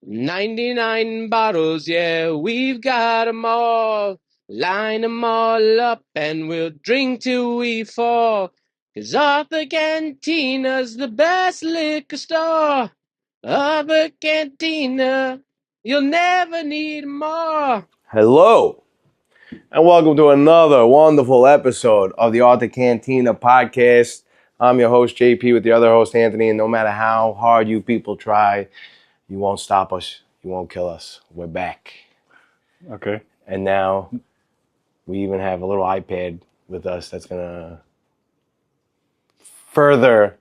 99 bottles, yeah, we've got 'em all. Line 'em all up and we'll drink till we fall. 'Cause Arthur Cantina's the best liquor store. Arthur Cantina, you'll never need more. Hello, and welcome to another wonderful episode of the Arthur Cantina Podcast. I'm your host, JP, with the other host, Anthony, and no matter how hard you people try, you won't stop us. You won't kill us. We're back. Okay. And now we even have a little iPad with us that's going to further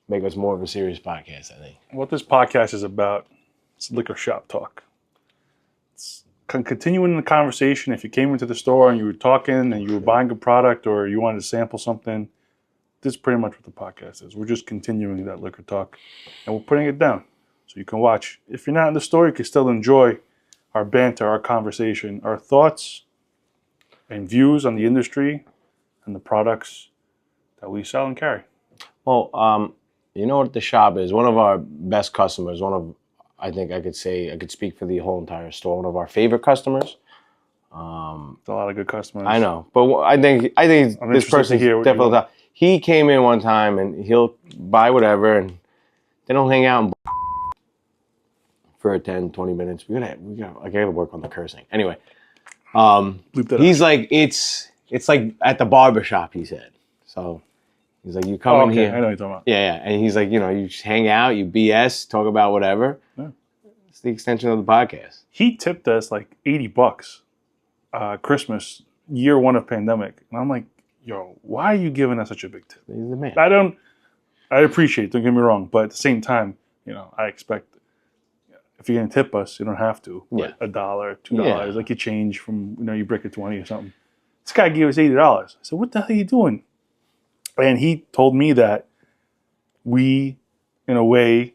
make us more of a serious podcast, I think. What this podcast is about, it's liquor shop talk. It's continuing the conversation. If you came into the store and you were talking and you were buying a product or you wanted to sample something, this is pretty much what the podcast is. We're just continuing that liquor talk and we're putting it down so you can watch. If you're not in the store, you can still enjoy our banter, our conversation, our thoughts and views on the industry and the products that we sell and carry. Well, you know what the shop is? One of our best customers, I think I could speak for the whole entire store, one of our favorite customers. There's a lot of good customers. I know, but I think this person definitely. He came in one time and he'll buy whatever, and they don't hang out for 10, 20 minutes. I gotta work on the cursing. Anyway, he's like, it's like at the barbershop, he said. So he's like, you come in here. I know what you're talking about. Yeah. And he's like, you just hang out, you BS, talk about whatever. Yeah. It's the extension of the podcast. He tipped us like $80 Christmas, year one of pandemic. And I'm like, yo, why are you giving us such a big tip? He's the man. I appreciate it, don't get me wrong. But at the same time, I expect if you're going to tip us, you don't have to. But $1, $2, like you change from, you break it 20 or something. This guy gave us $80. I said, what the hell are you doing? And he told me that we, in a way,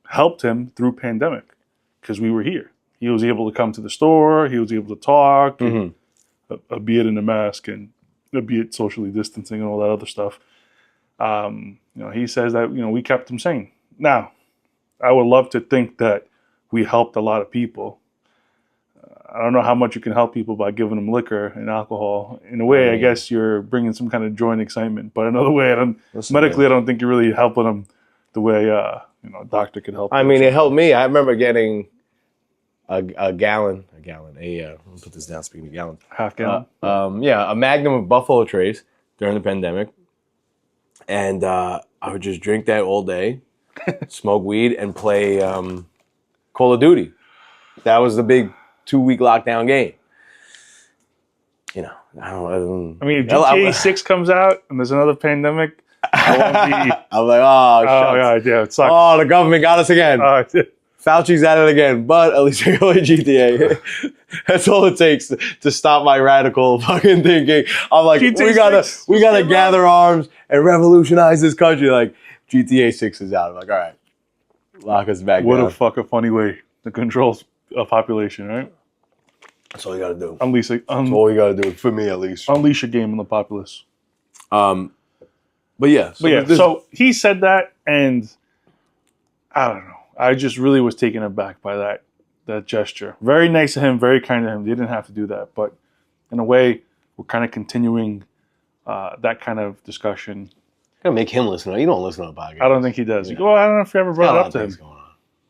helped him through pandemic because we were here. He was able to come to the store. He was able to talk, albeit in a mask and albeit socially distancing and all that other stuff. He says that, we kept him sane. Now, I would love to think that we helped a lot of people. I don't know how much you can help people by giving them liquor and alcohol. In a way, I guess you're bringing some kind of joy and excitement. But another way, I don't think you're really helping them the way a doctor could help. I mean, it helped me. I remember getting a gallon. I'll put this down. Speaking of gallons, half gallon. A magnum of Buffalo Trace during the pandemic, and I would just drink that all day, smoke weed, and play Call of Duty. That was the big 2-week lockdown game. I mean, if GTA 6 comes out and there's another pandemic, I won't be. I'm like, God, yeah, it sucks. Oh, the government got us again. Fauci's at it again, but at least I go to GTA. That's all it takes to stop my radical fucking thinking. I'm like, GTA we gotta gather arms and revolutionize this country. Like, GTA 6 is out. I'm like, all right, lock us back What down. a fucking funny way to control a population, right? That's all you gotta do. That's all you gotta do, for me at least. Unleash a game on the populace. But yeah. So he said that, and I don't know. I just really was taken aback by that gesture. Very nice of him, very kind of him. They didn't have to do that. But in a way, we're kind of continuing that kind of discussion. Gotta make him listen. You don't listen to the podcast. I don't think he does. I don't know if you ever brought it up to him. Going on.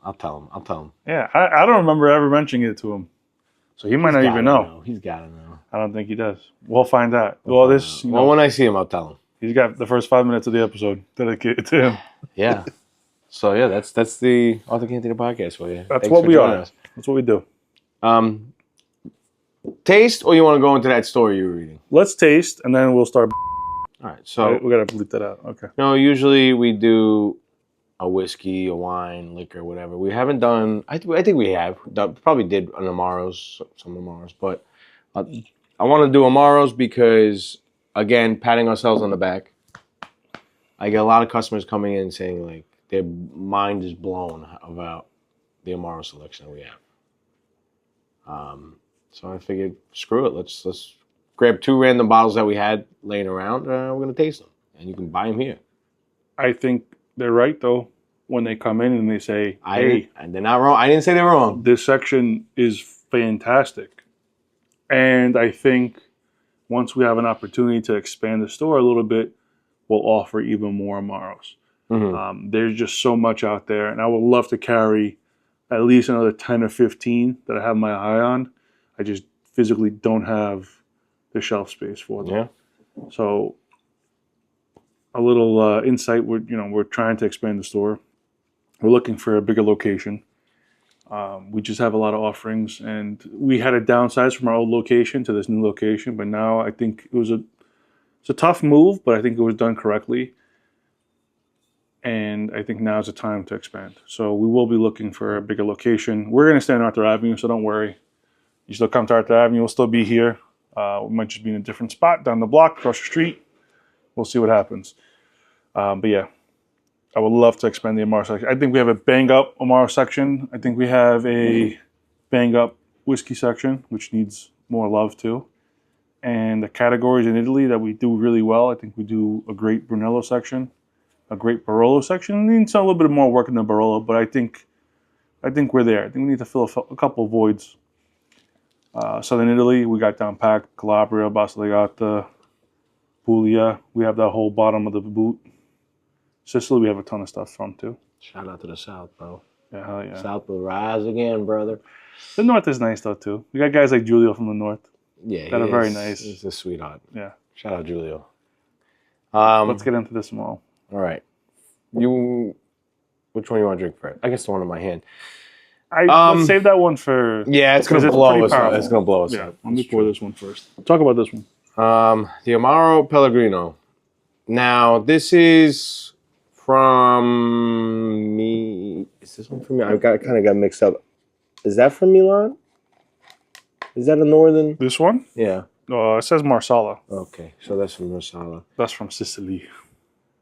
I'll tell him. Yeah, I don't remember ever mentioning it to him. So he might not even know. He's gotta know. I don't think he does. We'll find out. When I see him, I'll tell him. He's got the first 5 minutes of the episode dedicated to him. Yeah. So yeah, that's the Arthur Cantina Podcast for you. That's what we are. That's what we do. Taste, or you want to go into that story you were reading? Let's taste, and then we'll start. All right. So we gotta bleep that out. Okay. No, usually we do a whiskey, a wine, liquor, whatever. We haven't done. I think we have. Probably did an Amaro's, some Amaro's, but I want to do Amaro's because, again, patting ourselves on the back. I get a lot of customers coming in saying like their mind is blown about the Amaro selection that we have. So I figured, screw it. Let's grab 2 random bottles that we had laying around. We're gonna taste them, and you can buy them here. I think they're right though. when they come in and they say, "Hey, they're not wrong. I didn't say they're wrong. This section is fantastic." And I think once we have an opportunity to expand the store a little bit, we'll offer even more Amaros. Mm-hmm. There's just so much out there, and I would love to carry at least another 10 or 15 that I have my eye on. I just physically don't have the shelf space for them. Yeah. So a little insight, we're trying to expand the store. We're looking for a bigger location. We just have a lot of offerings, and we had to downsize from our old location to this new location, but now I think it's a tough move, but I think it was done correctly. And I think now is the time to expand. So we will be looking for a bigger location. We're going to stay on Arthur Avenue, so don't worry. You still come to Arthur Avenue, we'll still be here. We might just be in a different spot down the block, across the street. We'll see what happens. But yeah, I would love to expand the Amaro section. I think we have a bang-up Amaro section. I think we have a bang-up whiskey section, which needs more love too. And the categories in Italy that we do really well, I think we do a great Brunello section, a great Barolo section. We need a little bit more work in the Barolo, but I think we're there. I think we need to fill a couple of voids. Southern Italy, we got down packed. Calabria, Basilicata, Puglia. We have that whole bottom of the boot. Sicily, we have a ton of stuff from too. Shout out to the South, bro. Yeah, hell yeah. South will rise again, brother. The North is nice though too. We got guys like Giulio from the North. Yeah, that are very nice. He's a sweetheart. Yeah. Shout out Giulio. Let's get into this more. All right. Which one you want to drink first? I guess the one in my hand. Let's save that one for. Yeah, it's gonna blow us up. It's gonna blow us up. Let me pour this one first. Talk about this one. The Amaro Pellegrino. Now this is from me. Is this one from me? I kind of got mixed up. Is that from Milan? Is that a northern? This one? Yeah. It says Marsala. Okay, so that's from Marsala. That's from Sicily,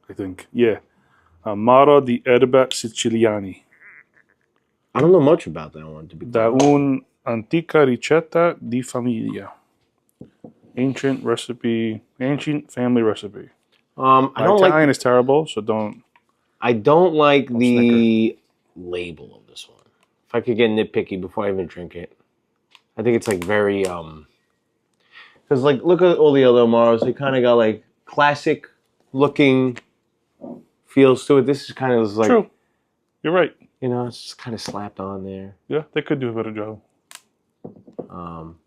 I think. Yeah. Amaro di Erba Siciliani. I don't know much about that one, to be Da un'antica ricetta di famiglia. Ancient family recipe. I don't Italian is terrible, so don't. I don't like the label of this one. If I could get nitpicky before I even drink it, I think it's like very because like look at all the other Amaros, they kind of got like classic looking feels to it. This is kind of like true. You're right. You know, it's just kind of slapped on there. Yeah, they could do a better job.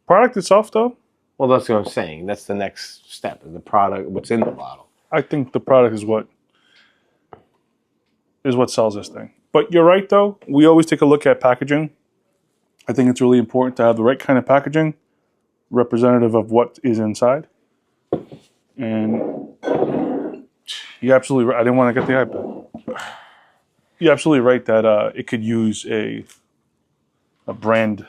Product itself, though? Well, that's what I'm saying. That's the next step. The product, what's in the bottle. I think the product is what sells this thing. But you're right, though. We always take a look at packaging. I think it's really important to have the right kind of packaging, representative of what is inside. And you're absolutely right. I didn't want to get the iPad. You're absolutely right that it could use a brand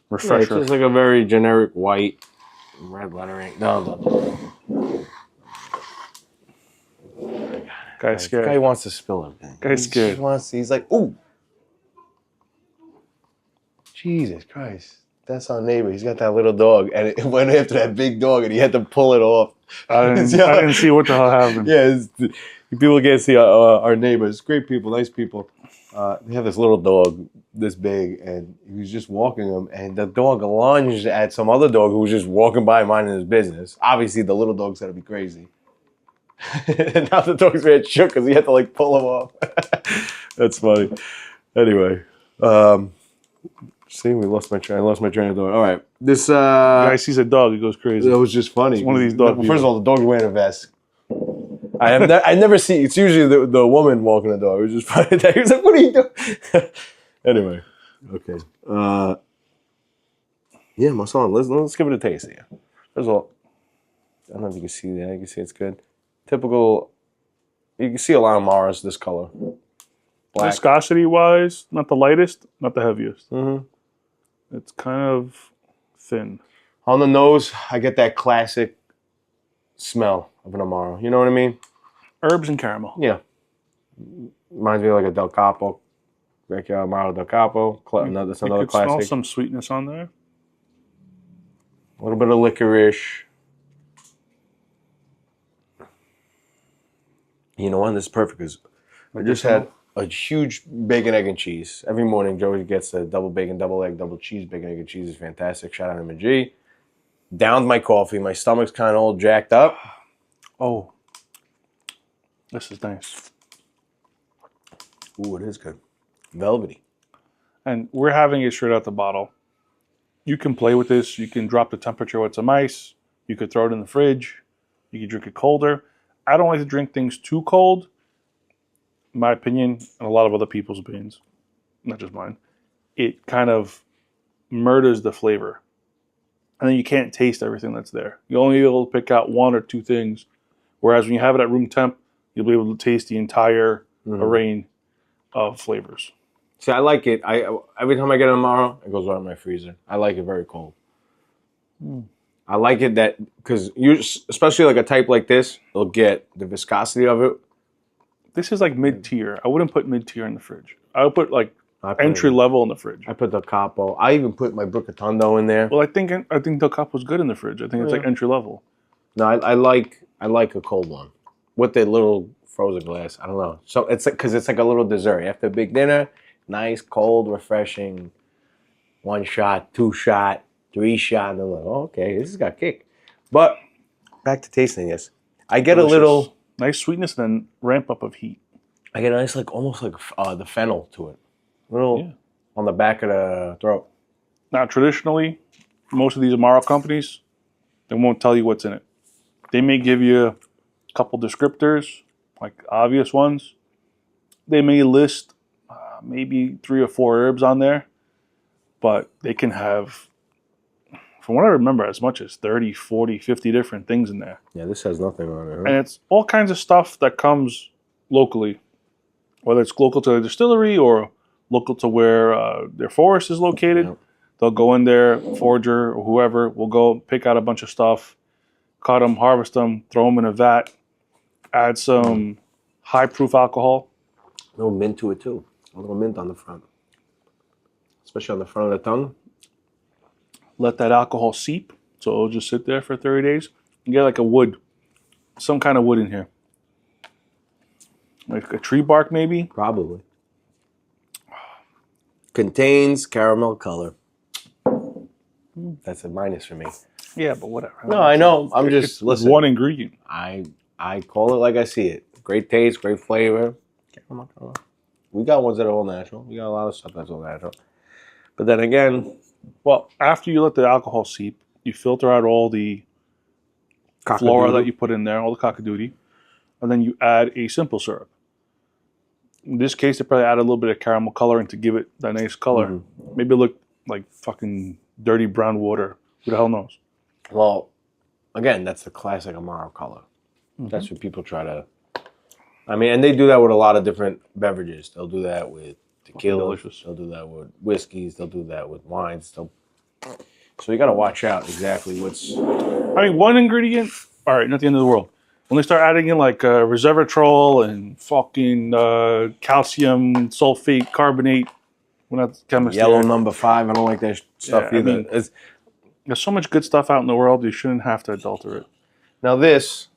refresher. Yeah, it's just like a very generic white, red lettering. No. Guy's scared. Guy wants to spill everything. Guy's scared. He's like, ooh. Jesus Christ. That's our neighbor. He's got that little dog. And it went after that big dog and he had to pull it off. I didn't see what the hell happened. Yeah, people can't see our neighbors. Great people, nice people. They have this little dog this big, and he was just walking him, and the dog lunged at some other dog who was just walking by minding his business. Obviously, the little dog's got to be crazy. And now the dog's very shook because he had to like pull him off. That's funny. Anyway, see, I lost my train of thought. All right, this guy sees a dog, he goes crazy. That was just funny. It's one of these dogs. First of all, the dog's wearing a vest. I never see. It's usually the woman walking the dog. It was just funny. He was like, "What are you doing?" Anyway, okay. Yeah, Marsala. Let's give it a taste here. First of all, I don't know if you can see that. You can see it's good. Typical. You can see a lot of Amaros this color. Black. Viscosity wise, not the lightest, not the heaviest. Mm-hmm. It's kind of thin. On the nose, I get that classic smell of an Amaro. You know what I mean? Herbs and caramel. Yeah. Reminds me of like a Del Capo. Vecchio Amaro Del Capo. That's another classic. Smell some sweetness on there. A little bit of licorice. You know what? This is perfect because I just had a huge bacon, egg, and cheese. Every morning, Joey gets a double bacon, double egg, double cheese. Bacon, egg, and cheese is fantastic. Shout out to MG. Downed my coffee. My stomach's kind of all jacked up. Oh, this is nice. Ooh, it is good. Velvety. And we're having it straight out the bottle. You can play with this. You can drop the temperature with some ice. You could throw it in the fridge. You can drink it colder. I don't like to drink things too cold. In my opinion, and a lot of other people's opinions, not just mine, it kind of murders the flavor. And then you can't taste everything that's there. You'll only be able to pick out one or two things. Whereas when you have it at room temp, you'll be able to taste the entire array of flavors. See, I like it. Every time I get an Amaro, it goes right in my freezer. I like it very cold. I like it that, because you, especially like a type like this, it'll get the viscosity of it. This is like mid-tier. I wouldn't put mid-tier in the fridge. I would put like entry level in the fridge. I put the Capo. I even put my Brucatondo in there. Well, I think the Capo's good in the fridge. I think it's like entry level. No, I like a cold one with the little frozen glass. I don't know. So it's because it's like a little dessert after a big dinner. Nice, cold, refreshing. 1 shot, 2 shot, 3 shot. And I'm like, oh, okay, this has got kick. But back to tasting this. I get Delicious. a little Nice sweetness and then ramp up of heat. I get a nice, like almost like the fennel to it. A little on the back of the throat. Now, traditionally, most of these Amaro companies, they won't tell you what's in it. They may give you a couple descriptors, like obvious ones. They may list maybe 3 or 4 herbs on there, but they can have, from what I remember, as much as 30, 40, 50 different things in there. Yeah, this has nothing on it. Huh? And it's all kinds of stuff that comes locally, whether it's local to the distillery or local to where their forest is located. Yep. They'll go in there, forager or whoever will go pick out a bunch of stuff, cut them, harvest them, throw them in a vat, add some high-proof alcohol. A little mint to it, too. A little mint on the front. Especially on the front of the tongue. Let that alcohol seep, so it'll just sit there for 30 days. You get like a wood, some kind of wood in here. Like a tree bark, maybe? Probably. Contains caramel color. That's a minus for me. Yeah, but whatever. No, I know. I'm just listening. One ingredient. I call it like I see it. Great taste, great flavor. Caramel color. We got ones that are all natural. We got a lot of stuff that's all natural. But then again, well, after you let the alcohol seep, you filter out all the flora that you put in there, all the cockadoodie, and then you add a simple syrup. In this case, they probably add a little bit of caramel coloring to give it that nice color. Mm-hmm. Maybe it look like fucking dirty brown water. Who the hell knows? Well, again, that's the classic Amaro color. Mm-hmm. That's what people try to... I mean, and they do that with a lot of different beverages. They'll do that with tequila. They'll do that with whiskeys. They'll do that with wines. So you got to watch out exactly what's... I mean, one ingredient, all right, not the end of the world. When they start adding in like resveratrol and fucking calcium sulfate carbonate, we're not chemists. Yellow number 5. I don't like that stuff either. I mean, there's so much good stuff out in the world. You shouldn't have to adulterate it. Now this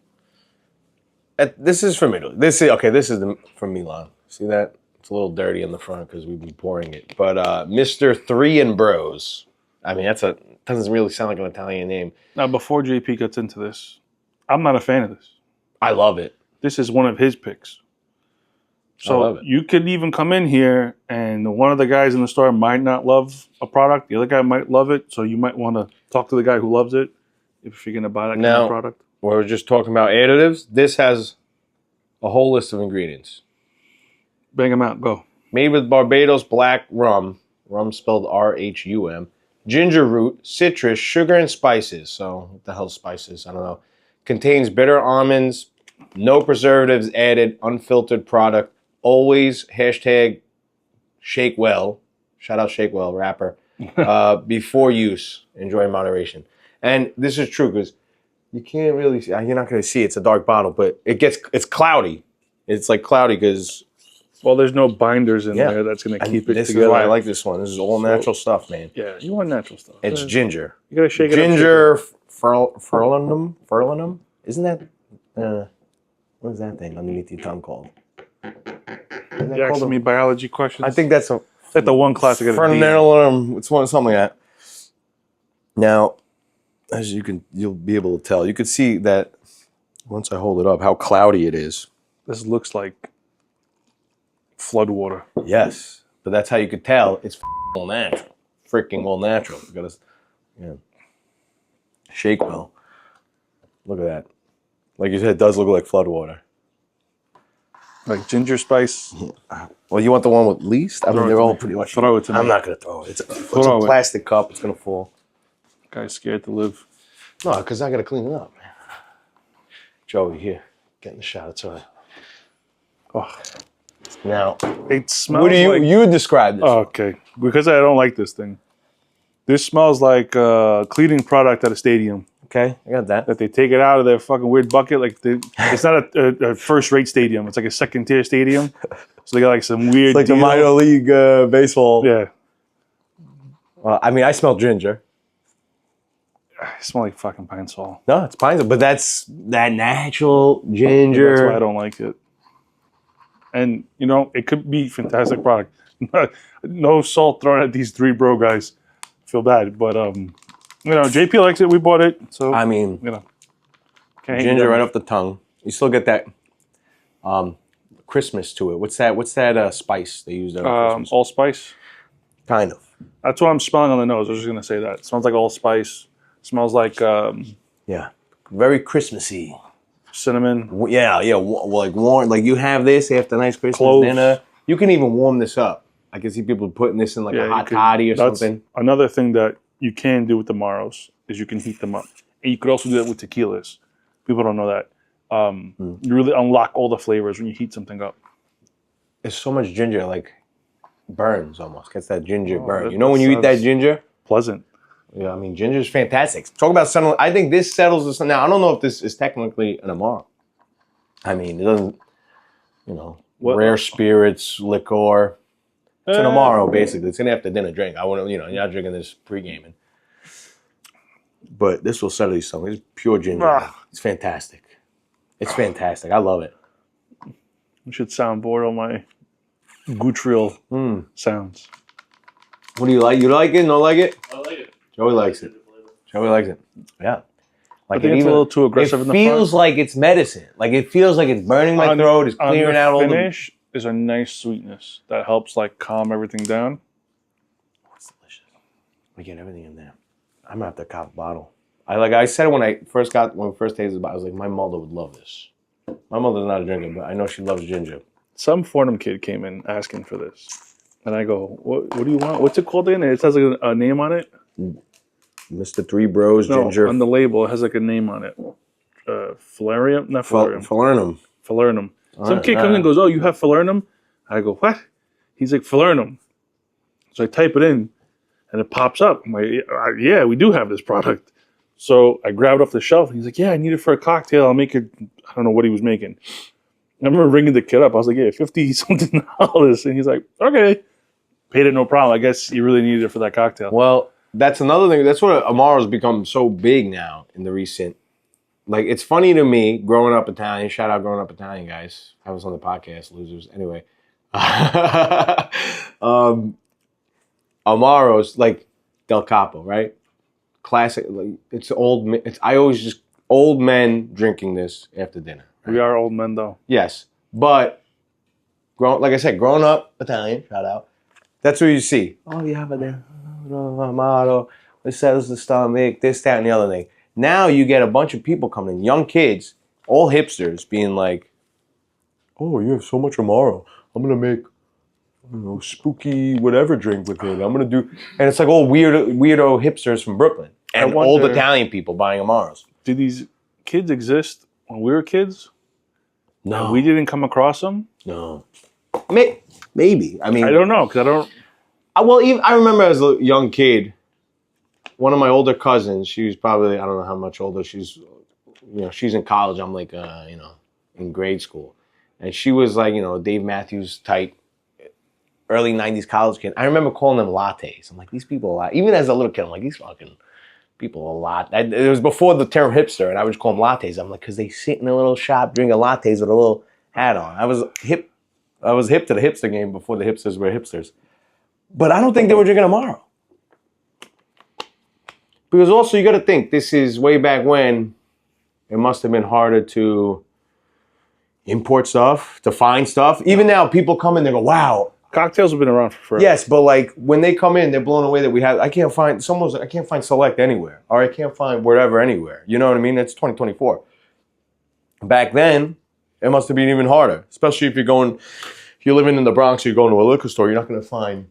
is from Italy. This is from Milan. See that? It's a little dirty in the front because we've been pouring it. But Mr. 3 and Bros. I mean, doesn't really sound like an Italian name. Now, before JP gets into this, I'm not a fan of this. I love it. This is one of his picks. So you could even come in here and one of the guys in the store might not love a product. The other guy might love it. So you might want to talk to the guy who loves it if you're going to buy that kind of product. We're just talking about additives. This has a whole list of ingredients. Bang them out. Go. Made with Barbados black rum. Rum spelled R-H-U-M. Ginger root, citrus, sugar, and spices. So what the hell spices? I don't know. Contains bitter almonds. No preservatives added. Unfiltered product. Always hashtag shake well. Shout out Shake Well, rapper. Before use. Enjoy in moderation. And this is true because you can't really see. You're not going to see. It's a dark bottle, but it's cloudy. It's like cloudy because... Well, there's no binders in there that's going to keep it together. This is why I like this one. This is all natural stuff, man. Yeah, you want natural stuff. It's ginger. You got to shake it up. Ginger ferlinum? Isn't that... what is that thing underneath your tongue called? You asking me biology questions? I think that's like the one class I got. Fernandel, it's something like that. Now, as you'll be able to tell. You can see that once I hold it up, how cloudy it is. This looks like flood water. Yes, but that's how you could tell it's all natural. Freaking all natural. You gotta, shake well. Look at that. Like you said, it does look like flood water. Like ginger spice. Well, you want the one with least? I mean, they're all pretty much. Throw it to me. I'm not gonna throw it. It's a plastic cup. It's gonna fall. Guy's scared to live. No, because I gotta clean it up, man. Joey, here, getting the shot. It's all right. Oh. Now, it smells. What do you describe this? Oh, okay, because I don't like this thing. This smells like a cleaning product at a stadium. Okay, I got that. That they take it out of their fucking weird bucket. Like it's not a first-rate stadium. It's like a second-tier stadium. So they got like some weird. It's like the minor league baseball. Yeah. I mean, I smell ginger. I smell like fucking Pine Sol. No, it's Pine Sol, but that's that natural ginger. That's why I don't like it. And it could be a fantastic product. No salt thrown at these three bro guys. I feel bad, but JP likes it. We bought it, so I mean, ginger right off the tongue. You still get that Christmas to it. What's that spice they use there? Allspice. Kind of. That's what I'm smelling on the nose. I was just gonna say that. It smells like allspice. Smells like very Christmassy. Cinnamon. Yeah, like warm. Like you have this after a nice Christmas dinner. You can even warm this up. I can see people putting this in like a hot toddy or something. Another thing that you can do with the Amaros is you can heat them up. And you could also do that with tequilas. People don't know that. You really unlock all the flavors when you heat something up. There's so much ginger, like burns almost. Gets that ginger burn. When you eat that ginger? Pleasant. Yeah, I mean, ginger is fantastic. Talk about settling. I think this settles this. Now, I don't know if this is technically an Amaro. I mean, it doesn't, rare spirits, liqueur. It's an Amaro, basically. It's an after-dinner drink. I wouldn't, you're not drinking this pre-gaming. But this will settle you something. It's pure ginger. It's fantastic. It's fantastic. I love it. We should soundboard all my guttural sounds. What do you like? You like it? Not like it? I like it. Joey likes it. Joey likes it. Yeah. I think it's a little too aggressive in the front. It feels like it's medicine. Like it feels like it's burning my throat. It's clearing out all the... finish is a nice sweetness that helps calm everything down. Oh, it's delicious. We get everything in there. I'm gonna have to cop a bottle. I said when we first tasted it, I was like, my mother would love this. My mother's not a drinker, but I know she loves ginger. Some Fordham kid came in asking for this. And I go, what do you want? What's it called again? It has a name on it. Mr. Three Bros Ginger. On the label, it has a name on it. Falernum? Not Falernum. Falernum. Some kid comes in and goes, oh, you have Falernum? I go, what? He's like, Falernum. So I type it in, and it pops up. I'm like, yeah, we do have this product. So I grabbed it off the shelf, and he's like, yeah, I need it for a cocktail. I'll make it. I don't know what he was making. I remember ringing the kid up. I was like, yeah, $50-something. And he's like, okay. Paid it no problem. I guess you really needed it for that cocktail. Well, that's another thing. That's what Amaro's become so big now in the recent. Like, it's funny to me, growing up Italian. Shout out Growing Up Italian, guys. Have us on the podcast, losers. Anyway. Amaro's, like Del Capo, right? Classic. Like, it's old. I always just old men drinking this after dinner. Right? We are old men, though. Yes. But, like I said, growing up Italian, shout out. That's what you see. Oh, you have a Amaro. It settles the stomach, this, that, and the other thing. Now you get a bunch of people coming in, young kids, all hipsters, being like, oh, you have so much Amaro. I'm going to make spooky whatever drink with it. I'm going to do... And it's like all weirdo hipsters from Brooklyn. And old Italian people buying Amaros. Did these kids exist when we were kids? No. And we didn't come across them? No. Maybe. I mean... I don't know, because I don't... I remember as a young kid, one of my older cousins, she was probably, I don't know how much older, she's in college, I'm like, in grade school. And she was like, Dave Matthews type, early 90s college kid. I remember calling them lattes. I'm like, these people are lot. Even as a little kid, I'm like, these fucking people are a lot. It was before the term hipster, and I would just call them lattes. I'm like, because they sit in a little shop drinking lattes with a little hat on. I was hip I was hip to the hipster game before the hipsters were hipsters. But I don't think they were drinking Amaro. Because also you got to think, this is way back when it must have been harder to import stuff, to find stuff. Even now, people come in, they go, wow. Cocktails have been around for forever. Yes, but like when they come in, they're blown away that we have, I can't find Select anywhere. Or I can't find wherever anywhere. You know what I mean? It's 2024. Back then, it must have been even harder. Especially if you're living in the Bronx, you're going to a liquor store, you're not going to find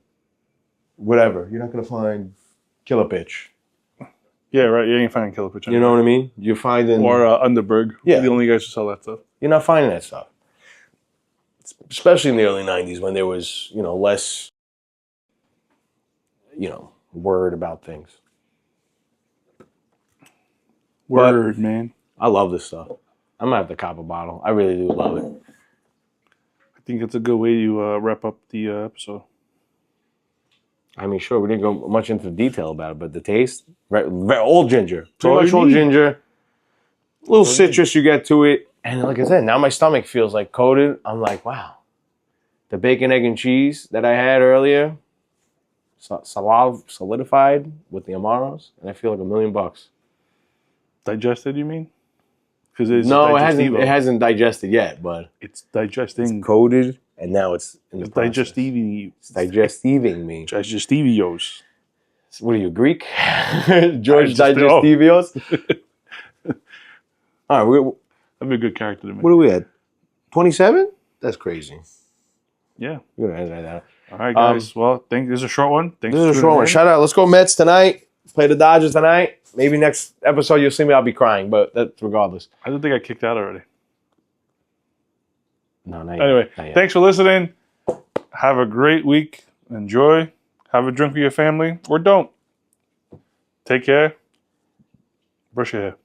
whatever. You're not going to find Killer Pitch. Yeah, right. You ain't finding Killer Pitch. You know what I mean? You're finding... Or Underberg. Yeah. The only guys who sell that stuff. You're not finding that stuff. Especially in the early 90s when there was, less, word about things. Word, man. I love this stuff. I'm going to have to cop a bottle. I really do love it. I think it's a good way to wrap up the episode. I mean, sure, we didn't go much into detail about it, but the taste, old ginger. Pretty all much you old need. ginger. A little citrus you get to it. And like I said, now my stomach feels like coated. I'm like, wow. The bacon, egg, and cheese that I had earlier, solidified with the Amaros, and I feel like $1 million. Digested, you mean? Because no, it hasn't digested yet, but it's digesting. It's coated, and now it's in the process. It's digesting me. Digestivios. What are you, Greek? George Digestivios? All right, that'd be a good character to me. What are we at? 27? That's crazy. Yeah. We're gonna end like that. All right, guys. Well, this is a short one. This is a short one. Shout out. Let's go Mets tonight. Play the Dodgers tonight. Maybe next episode you'll see me. I'll be crying, but that's regardless. I don't think I kicked out already. No, not Anyway, yet. Thanks for listening. Have a great week. Enjoy. Have a drink with your family, or don't. Take care. Brush your hair.